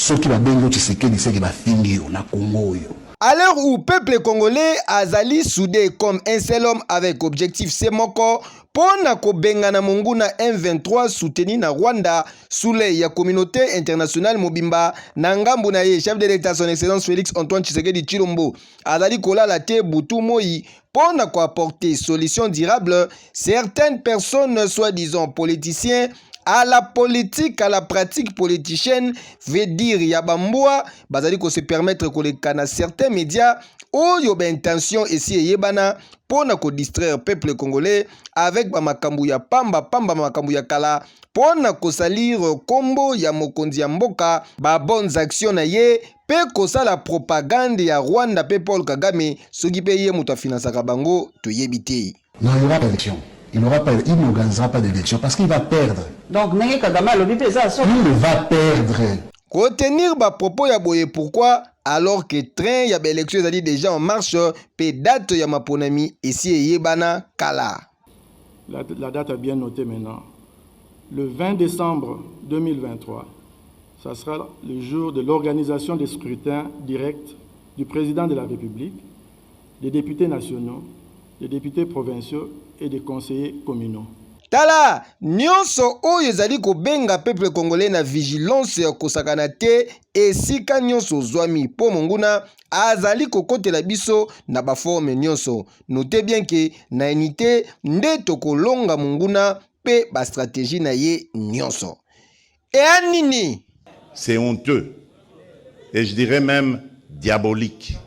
soki babengo Tshisekedi seki bafingi yo na Congo yo. À l'heure où le peuple congolais azali soudé comme un seul homme avec objectif Semoko, pona ko bengana monguna M23 soutenu na Rwanda sous la communauté internationale mobimba na ngambu na ye chef de l'État son excellence Félix Antoine Tshisekedi Tshilombo azali kolala te butu moi pona ko apporter solution durable. Certaines personnes soi-disant politiciens à la politique, à la pratique politicienne, veut dire Yabamboua, bazali ko se permettre ko le kana certains médias ou yoba intention ici yebana pour na ko distraire peuple congolais avec ba makambu ya pamba makambu ya kala pour na ko salir kombo ya mokonzi ya mboka ba bonnes actions na ye pe ko sala propagande ya Rwanda pe Paul Kagame soki pe ye muta finansaka bango to yebite. Non, il n'y aura pas d'élection. Il n'organisera pas d'élection parce qu'il va perdre. Donc, il va perdre. Retenir ba propos ya boye pourquoi alors que train ya ba élection est déjà en marche pe date ya maponami ici yebana kala. La date est bien notée maintenant. Le 20 décembre 2023, ça sera le jour de l'organisation des scrutins directs du président de la République, des députés nationaux, des députés provinciaux et des conseillers communaux. Tala, nyonso oyo ezali ko benga peuple congolais na vigilance ya kosakana te esika nyonso zwami po monguna azali kokotela biso na ba forme nyonso. Notez bien que na unité nde tokolonga monguna pe ba stratégie na ye nyonso. Et anini? C'est honteux et je dirais même diabolique